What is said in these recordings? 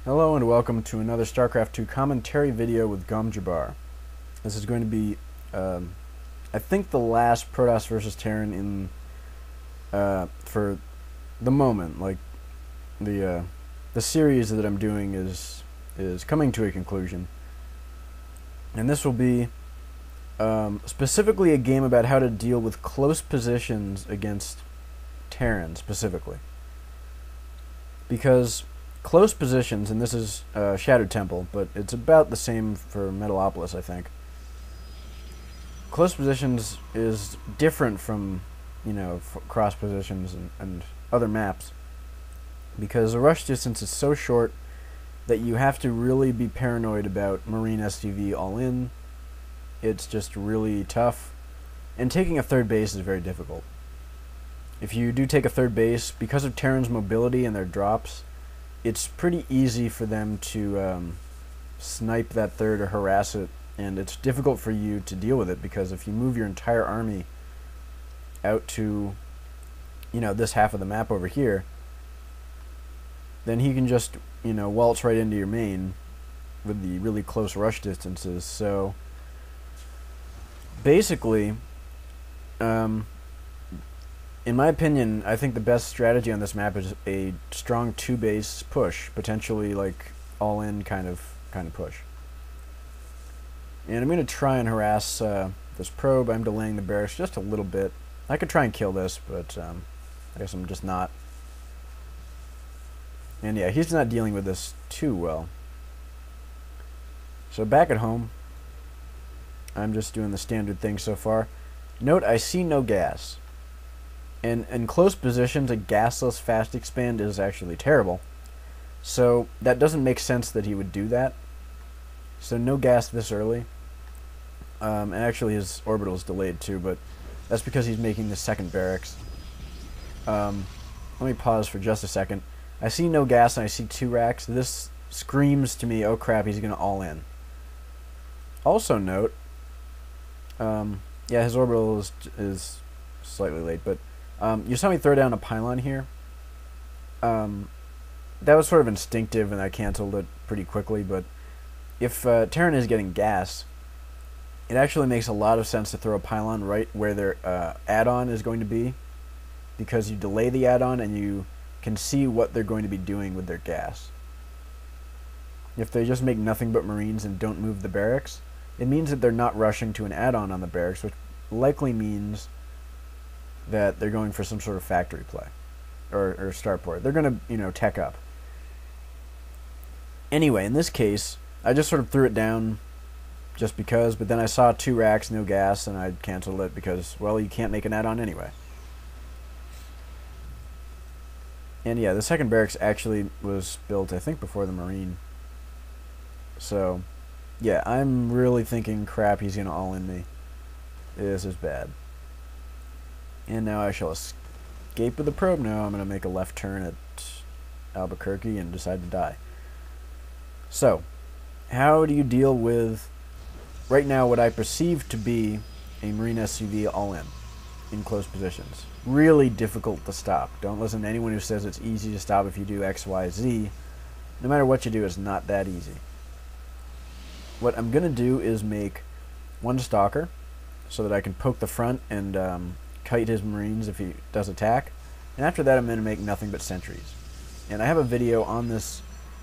Hello and welcome to another Starcraft 2 commentary video with Gumjabar. This is going to be, I think, the last Protoss versus Terran in, for the moment. Like, the series that I'm doing is coming to a conclusion. And this will be, specifically a game about how to deal with close positions against Terran, specifically. Because close positions, and this is Shattered Temple, but it's about the same for Metalopolis, I think. Close positions is different from, cross positions and other maps, because the rush distance is so short that you have to really be paranoid about Marine SCV all in. It's just really tough, and taking a third base is very difficult. If you do take a third base, because of Terran's mobility and their drops, it's pretty easy for them to snipe that third or harass it, and it's difficult for you to deal with it, because if you move your entire army out to, this half of the map over here, then he can just, waltz right into your main with the really close rush distances. So basically, in my opinion, I think the best strategy on this map is a strong two-base push, potentially like all-in kind of push. And I'm going to try and harass this probe. I'm delaying the barracks just a little bit. I could try and kill this, but I guess I'm just not. And yeah, he's not dealing with this too well. So back at home, I'm just doing the standard thing so far. Note, I see no gas. And in close positions, a gasless fast expand is actually terrible. So that doesn't make sense that he would do that. So no gas this early. And actually his orbital is delayed too, but that's because he's making the second barracks. Let me pause for just a second. I see no gas and I see 2 racks. This screams to me, oh crap, he's going to all in. Also note, yeah, his orbital is slightly late, but you saw me throw down a pylon here. That was sort of instinctive, and I canceled it pretty quickly, but if Terran is getting gas, it actually makes a lot of sense to throw a pylon right where their add-on is going to be, because you delay the add-on and you can see what they're going to be doing with their gas. If they just make nothing but Marines and don't move the barracks, it means that they're not rushing to an add-on on the barracks, which likely means that they're going for some sort of factory play or starport. They're going to, tech up. Anyway, in this case, I just sort of threw it down just because, but then I saw 2 racks, no gas, and I canceled it because, well, you can't make an add-on anyway. And yeah, the second barracks actually was built, I think, before the Marine. So, yeah, I'm really thinking, crap, he's going to all-in me. This is bad. And now I shall escape with the probe. Now I'm going to make a left turn at Albuquerque and decide to die. So, how do you deal with, right now, what I perceive to be a Marine SCV all-in close positions? Really difficult to stop. Don't listen to anyone who says it's easy to stop if you do X, Y, Z. No matter what you do, it's not that easy. What I'm going to do is make 1 stalker so that I can poke the front and kite his Marines if he does attack. And after that, I'm going to make nothing but sentries. And I have a video on this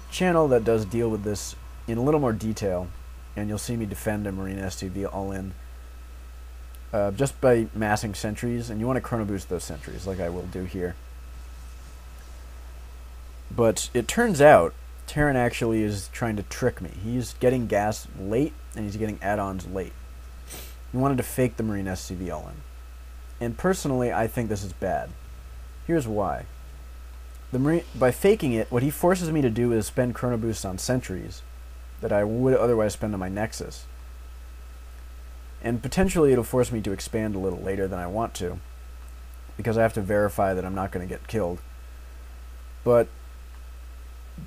channel that does deal with this in a little more detail, and you'll see me defend a Marine SCV all-in just by massing sentries, and you want to chrono boost those sentries like I will do here. But it turns out Terran actually is trying to trick me. He's getting gas late, and he's getting add-ons late. He wanted to fake the Marine SCV all-in. And personally, I think this is bad. Here's why. By faking it, what he forces me to do is spend chrono boosts on sentries that I would otherwise spend on my Nexus. And potentially it'll force me to expand a little later than I want to, because I have to verify that I'm not going to get killed. But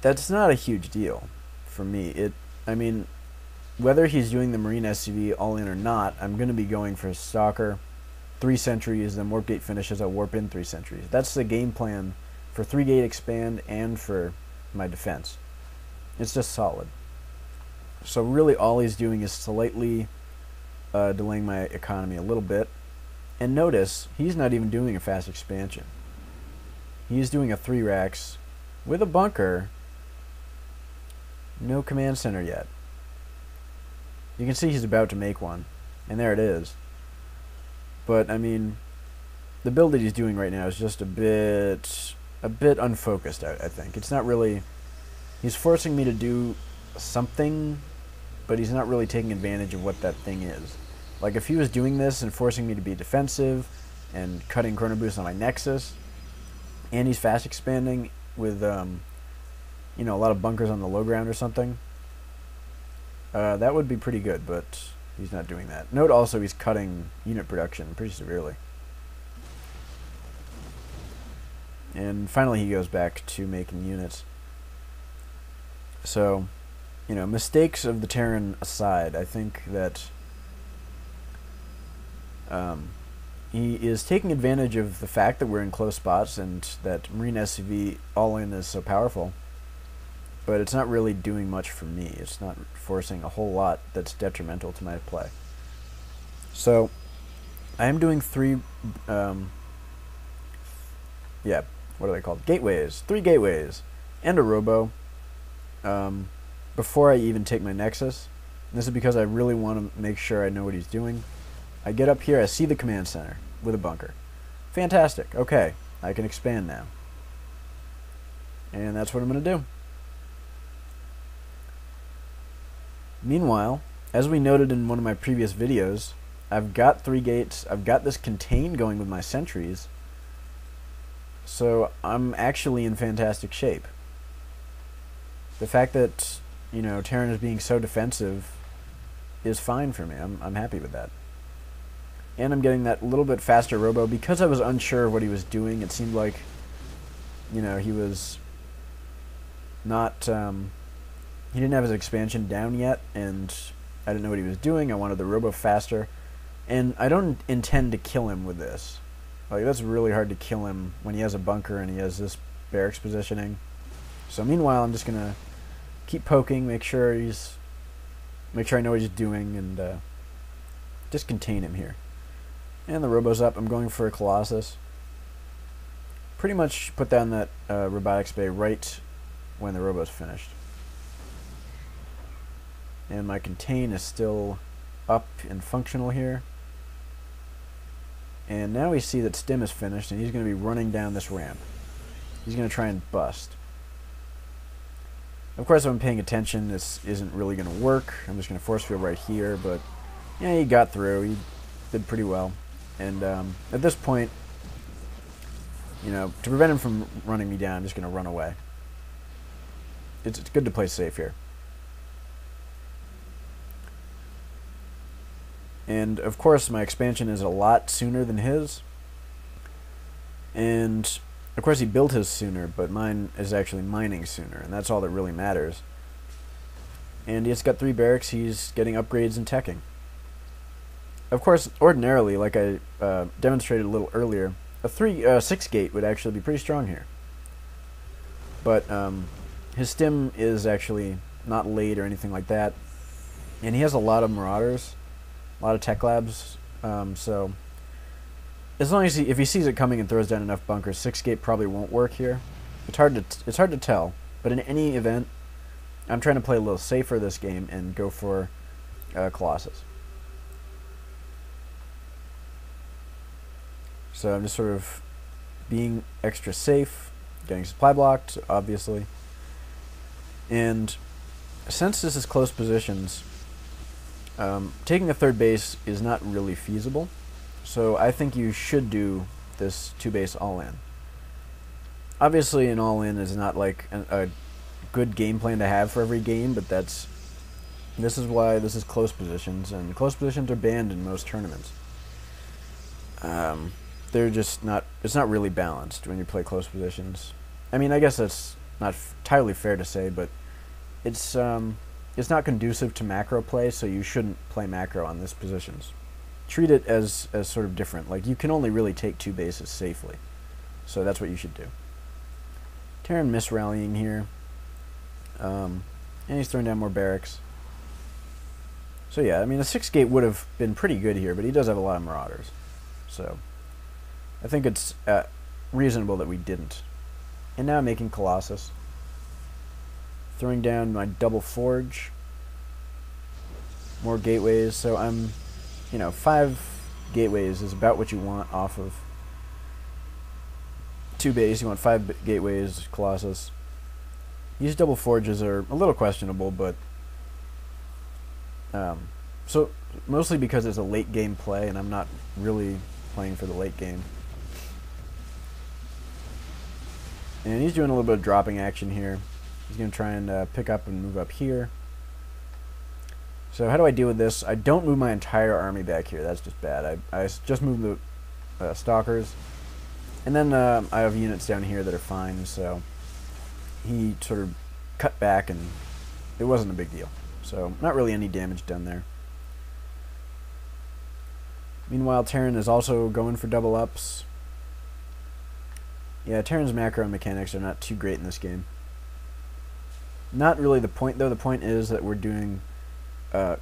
that's not a huge deal for me. I mean, whether he's doing the Marine SCV all-in or not, I'm going to be going for Stalker, 3 sentries, then Warp Gate finishes, I warp in 3 sentries. That's the game plan for 3-gate expand and for my defense. It's just solid. So really all he's doing is slightly delaying my economy a little bit. And notice, he's not even doing a fast expansion. He's doing a 3 racks with a bunker. No command center yet. You can see he's about to make one. And there it is. But, I mean, the build that he's doing right now is just a bit unfocused, I think. It's not really... He's forcing me to do something, but he's not really taking advantage of what that thing is. Like, if he was doing this and forcing me to be defensive and cutting chrono boost on my Nexus, and he's fast expanding with, you know, a lot of bunkers on the low ground or something, that would be pretty good, but he's not doing that. Note also he's cutting unit production pretty severely. And finally he goes back to making units. So, you know, mistakes of the Terran aside, I think that he is taking advantage of the fact that we're in close spots and that Marine SCV all-in is so powerful. But it's not really doing much for me. It's not forcing a whole lot that's detrimental to my play. So, I am doing 3, yeah, what are they called? Gateways. 3 gateways. And a robo. Before I even take my Nexus. And this is because I really want to make sure I know what he's doing. I get up here, I see the command center with a bunker. Fantastic. Okay, I can expand now. And that's what I'm going to do. Meanwhile, as we noted in one of my previous videos, I've got 3 gates, I've got this contain going with my sentries, so I'm actually in fantastic shape. The fact that, you know, Terran is being so defensive is fine for me. I'm happy with that. And I'm getting that little bit faster robo. Because I was unsure of what he was doing, it seemed like, you know, he was not, he didn't have his expansion down yet, and I didn't know what he was doing. I wanted the robo faster. And I don't intend to kill him with this. Like, that's really hard to kill him when he has a bunker and he has this barracks positioning. So meanwhile, I'm just going to keep poking, make sure I know what he's doing, and just contain him here. And the robo's up. I'm going for a Colossus. Pretty much put down that robotics bay right when the robo's finished. And my contain is still up and functional here. And now we see that Stim is finished, and he's going to be running down this ramp. He's going to try and bust. Of course, if I'm paying attention, this isn't really going to work. I'm just going to force field right here, but yeah, he got through. He did pretty well. And at this point, you know, to prevent him from running me down, I'm just going to run away. It's good to play safe here. And of course, my expansion is a lot sooner than his. And of course, he built his sooner, but mine is actually mining sooner, and that's all that really matters. And he's got 3 barracks. He's getting upgrades and teching. Of course, ordinarily, like I demonstrated a little earlier, a 6 gate would actually be pretty strong here. But his stim is actually not late or anything like that, and he has a lot of marauders, a lot of tech labs. So as long as if he sees it coming and throws down enough bunkers, 6 gate probably won't work here. It's hard to tell, but in any event, I'm trying to play a little safer this game and go for Colossus. So I'm just sort of being extra safe, getting supply blocked, obviously. And since this is close positions, taking a 3rd base is not really feasible. So I think you should do this 2 base all-in. Obviously, an all-in is not like a good game plan to have for every game, but this is why this is close positions, and close positions are banned in most tournaments. They're just not, it's not really balanced when you play close positions. I mean, I guess that's not entirely fair to say, but it's not conducive to macro play, so you shouldn't play macro on these positions. Treat it as sort of different. Like, you can only really take 2 bases safely. So that's what you should do. Terran misrallying here. And he's throwing down more barracks. So yeah, I mean, a 6-gate would have been pretty good here, but he does have a lot of marauders. So I think it's reasonable that we didn't. And now I'm making Colossus. Throwing down my double forge. More gateways, so I'm, 5 gateways is about what you want off of 2 base. You want 5 gateways, Colossus. These double forges are a little questionable, but so mostly because it's a late game play, and I'm not really playing for the late game. And he's doing a little bit of dropping action here. He's going to try and pick up and move up here. So how do I deal with this? I don't move my entire army back here. That's just bad. I just move the stalkers. And then I have units down here that are fine, so he sort of cut back and it wasn't a big deal. So not really any damage done there. Meanwhile, Terran is also going for double ups. Yeah, Terran's macro and mechanics are not too great in this game. Not really the point, though. The point is that we're doing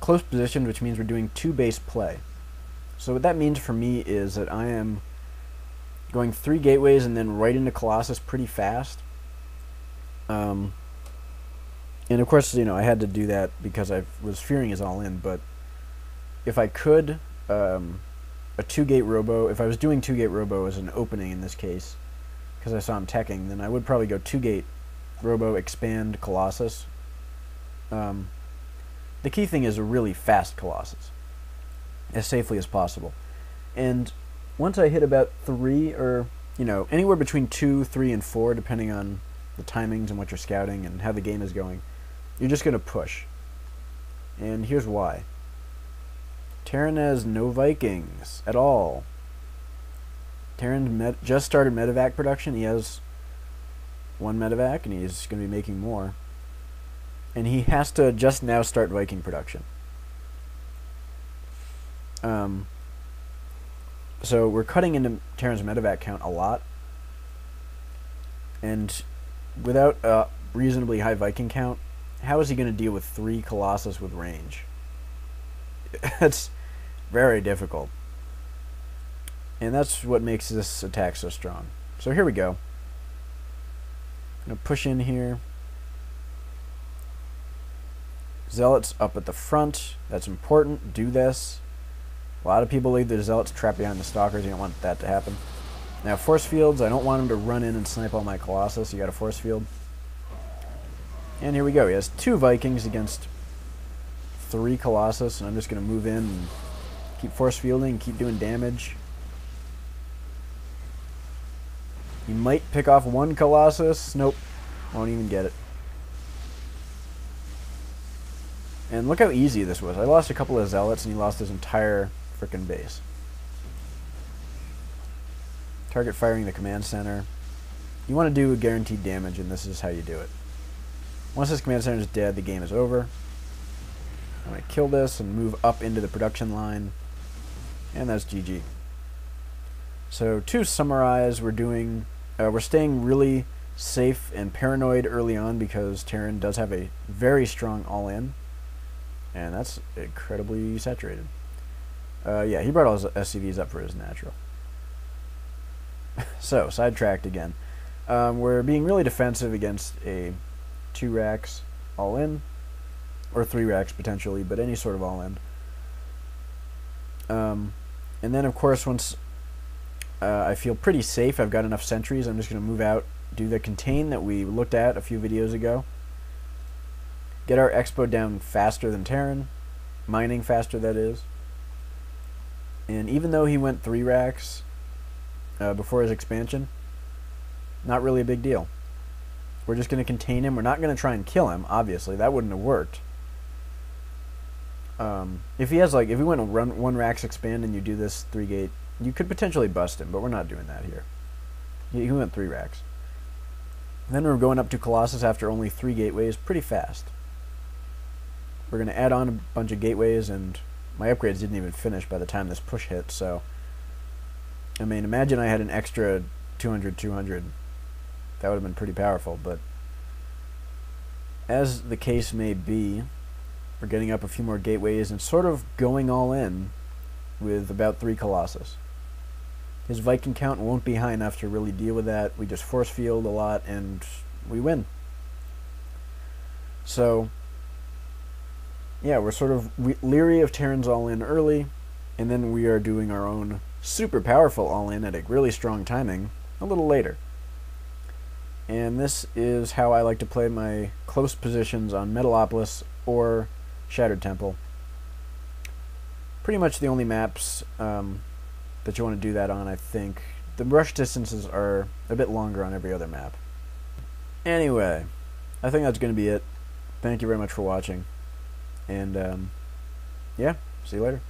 close positions, which means we're doing 2 base play. So what that means for me is that I am going 3 gateways and then right into Colossus pretty fast. And of course, I had to do that because I was fearing his all-in, but if I could, a 2-gate robo, if I was doing 2-gate robo as an opening in this case, because I saw him teching, then I would probably go 2-gate robo, expand Colossus. The key thing is a really fast Colossus, as safely as possible. And once I hit about 3, or, anywhere between 2, 3, and 4, depending on the timings and what you're scouting and how the game is going, you're just going to push. And here's why. Terran has no Vikings at all. Terran just started medevac production. He has 1 medevac, and he's going to be making more. And he has to just now start Viking production. So we're cutting into Terran's medevac count a lot. And without a reasonably high Viking count, how is he going to deal with 3 Colossus with range? It's very difficult. And that's what makes this attack so strong. So here we go. I'm going to push in here. Zealots up at the front. That's important. Do this. A lot of people leave their Zealots trapped behind the Stalkers. You don't want that to happen. Now, force fields. I don't want him to run in and snipe all my Colossus. You got a force field. And here we go. He has 2 Vikings against 3 Colossus. And I'm just going to move in and keep force fielding, keep doing damage. He might pick off 1 Colossus. Nope. Won't even get it. And look how easy this was. I lost a couple of Zealots and he lost his entire frickin' base. Target firing the command center. You want to do guaranteed damage, and this is how you do it. Once this command center is dead, the game is over. I'm going to kill this and move up into the production line. And that's GG. So to summarize, we're staying really safe and paranoid early on because Terran does have a very strong all-in. And that's incredibly saturated. Yeah, he brought all his SCVs up for his natural. So, sidetracked again. We're being really defensive against a 2 racks all-in. Or 3 racks potentially, but any sort of all-in. And then, of course, once I feel pretty safe, I've got enough sentries, I'm just going to move out, do the contain that we looked at a few videos ago. Get our expo down faster than Terran. Mining faster, that is. And even though he went 3 racks before his expansion, not really a big deal. We're just going to contain him. We're not going to try and kill him, obviously. That wouldn't have worked. If we went 1 racks expand and you do this 3-gate, you could potentially bust him, but we're not doing that here. He went 3 racks. And then we're going up to Colossus after only 3 gateways pretty fast. We're going to add on a bunch of gateways, and my upgrades didn't even finish by the time this push hit, so... I mean, imagine I had an extra 200. That would have been pretty powerful, but... as the case may be, we're getting up a few more gateways and sort of going all in with about 3 Colossus. His Viking count won't be high enough to really deal with that. We just force field a lot and we win. So, yeah, we're sort of leery of Terran's all-in early, and then we are doing our own super powerful all-in at a really strong timing a little later. And this is how I like to play my close positions on Metalopolis or Shattered Temple. Pretty much the only maps that you want to do that on, I think. The rush distances are a bit longer on every other map. Anyway, I think that's going to be it. Thank you very much for watching. And, yeah, see you later.